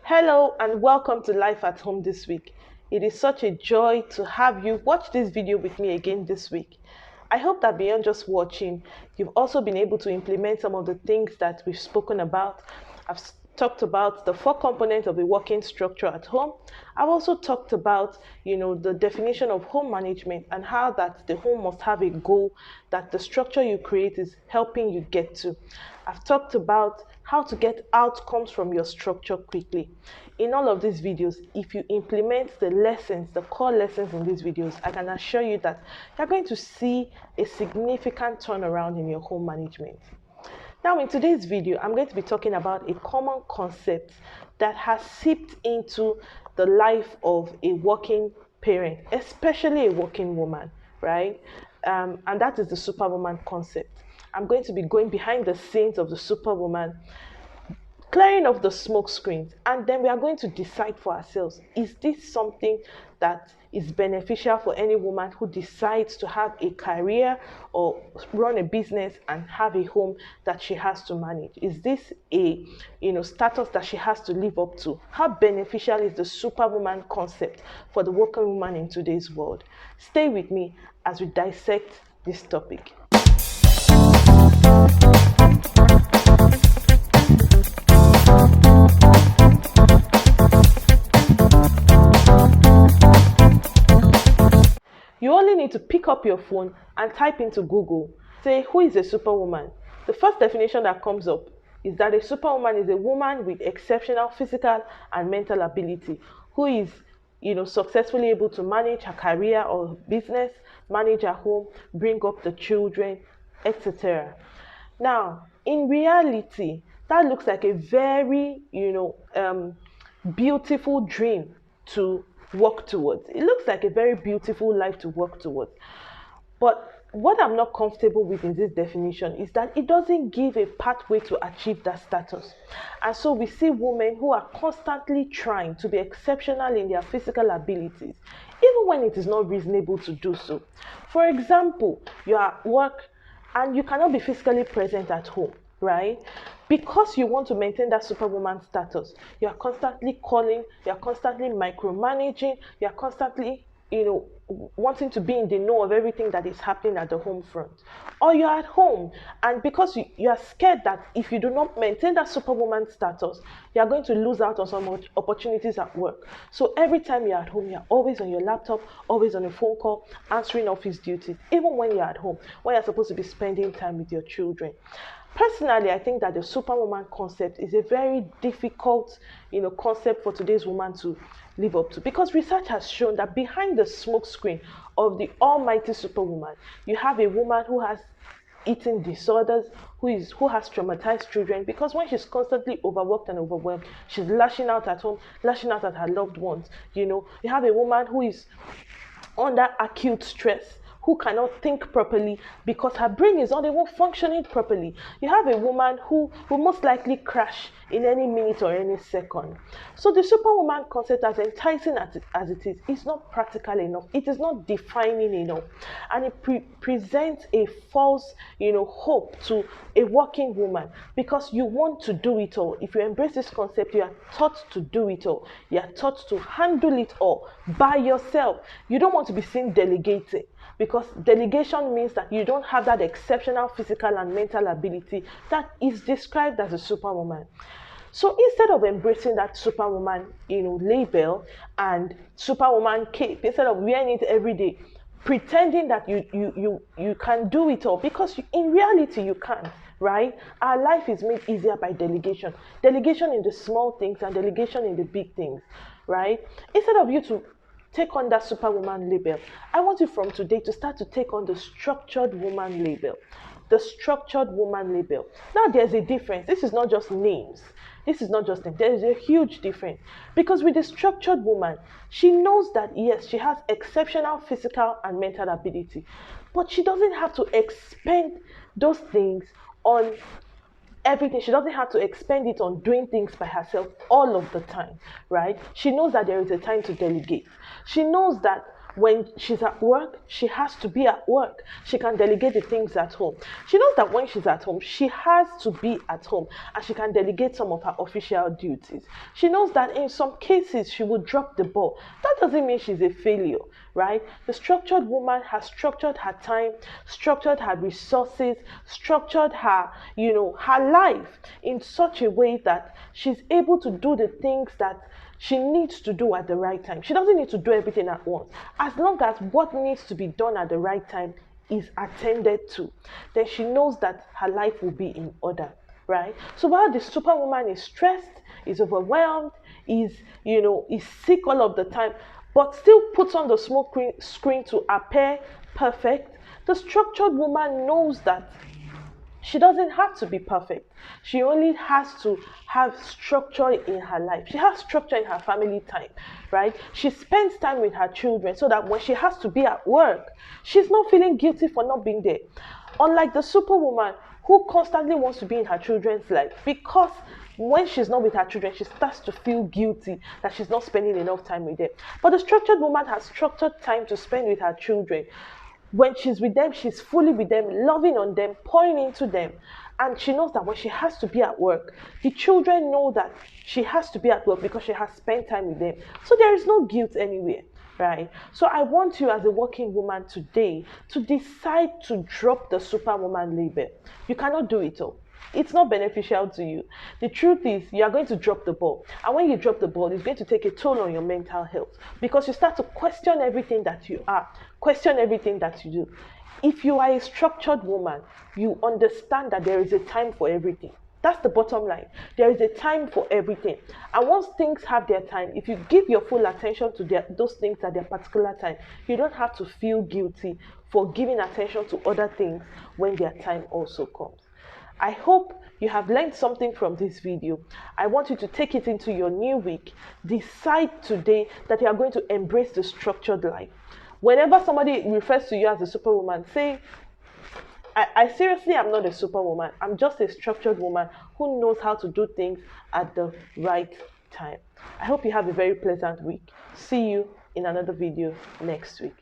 Hello and welcome to Life at Home this week. It is such a joy to have you watch this video with me again this week. I hope that beyond just watching, you've also been able to implement some of the things that we've spoken about. Talked about the four components of a working structure at home. I've also talked about, the definition of home management and how that the home must have a goal that the structure you create is helping you get to. I've talked about how to get outcomes from your structure quickly. In all of these videos, if you implement the lessons, the core lessons in these videos, I can assure you that you're going to see a significant turnaround in your home management. Now, in today's video, I'm going to be talking about a common concept that has seeped into the life of a working parent, especially a working woman, right? And that is the Superwoman concept. I'm going to be going behind the scenes of the Superwoman, clearing off the smoke screens, and then we are going to decide for ourselves, is this something that is beneficial for any woman who decides to have a career or run a business and have a home that she has to manage? Is this a status that she has to live up to? How beneficial is the Superwoman concept for the working woman in today's world? Stay with me as we dissect this topic. You only need to pick up your phone and type into Google, say, who is a superwoman? The first definition that comes up is that a superwoman is a woman with exceptional physical and mental ability who is, successfully able to manage her career or business, manage her home, bring up the children, etc. Now, in reality, that looks like a very, beautiful dream to work towards. It looks like a very beautiful life to work towards. But what I'm not comfortable with in this definition is that it doesn't give a pathway to achieve that status. And so we see women who are constantly trying to be exceptional in their physical abilities, even when it is not reasonable to do so. For example, you are at work and you cannot be physically present at home, right? Because you want to maintain that superwoman status, you are constantly calling, you are constantly micromanaging, you are constantly, wanting to be in the know of everything that is happening at the home front. Or you're at home, and because you are scared that if you do not maintain that superwoman status, you are going to lose out on some opportunities at work. So every time you're at home, you're always on your laptop, always on a phone call, answering office duties, even when you're at home, when you're supposed to be spending time with your children. Personally, I think that the superwoman concept is a very difficult, concept for today's woman to live up to, because research has shown that behind the smoke screen of the almighty superwoman, you have a woman who has eating disorders, who has traumatized children, because when she's constantly overworked and overwhelmed, she's lashing out at home, lashing out at her loved ones. You have a woman who is under acute stress, who cannot think properly because her brain is not even functioning properly. You have a woman who will most likely crash in any minute or any second. So the superwoman concept, as enticing as it is not practical enough. It is not defining enough. And it presents a false, hope to a working woman, because you want to do it all. If you embrace this concept, you are taught to do it all. You are taught to handle it all by yourself. You don't want to be seen delegating, because delegation means that you don't have that exceptional physical and mental ability that is described as a superwoman. So instead of embracing that superwoman, label and superwoman cape, instead of wearing it every day, pretending that you can do it all, because in reality you can't, right? Our life is made easier by delegation. Delegation in the small things and delegation in the big things, right? Instead of you to take on that superwoman label, I want you from today to start to take on the structured woman label. The structured woman label. Now there's a difference. This is not just names. This is not just names. There is a huge difference. Because with the structured woman, she knows that yes, she has exceptional physical and mental ability, but she doesn't have to expend those things on everything. She doesn't have to expend it on doing things by herself all of the time, right? She knows that there is a time to delegate. She knows that When she's at work, she has to be at work. She can delegate the things at home. She knows that when she's at home, she has to be at home and she can delegate some of her official duties. She knows that in some cases she will drop the ball. That doesn't mean she's a failure, right? The structured woman has structured her time, structured her resources, structured her, her life in such a way that she's able to do the things that she needs to do at the right time. She doesn't need to do everything at once. As long as what needs to be done at the right time is attended to, then she knows that her life will be in order, right? So while the superwoman is stressed, is overwhelmed, is sick all of the time, but still puts on the smoke screen to appear perfect, the structured woman knows that she doesn't have to be perfect. She only has to have structure in her life. She has structure in her family time, right? She spends time with her children so that when she has to be at work, she's not feeling guilty for not being there. Unlike the superwoman who constantly wants to be in her children's life, because when she's not with her children, she starts to feel guilty that she's not spending enough time with them. But the structured woman has structured time to spend with her children. When she's with them, she's fully with them, loving on them, pouring into them. And she knows that when she has to be at work, the children know that she has to be at work because she has spent time with them. So there is no guilt anywhere, right? So I want you as a working woman today to decide to drop the superwoman label. You cannot do it all. It's not beneficial to you. The truth is, you are going to drop the ball. And when you drop the ball, it's going to take a toll on your mental health because you start to question everything that you are, question everything that you do. If you are a structured woman, you understand that there is a time for everything. That's the bottom line. There is a time for everything. And once things have their time, if you give your full attention to those things at their particular time, you don't have to feel guilty for giving attention to other things when their time also comes. I hope you have learned something from this video. I want you to take it into your new week. Decide today that you are going to embrace the structured life. Whenever somebody refers to you as a superwoman, say, I seriously am not a superwoman. I'm just a structured woman who knows how to do things at the right time. I hope you have a very pleasant week. See you in another video next week.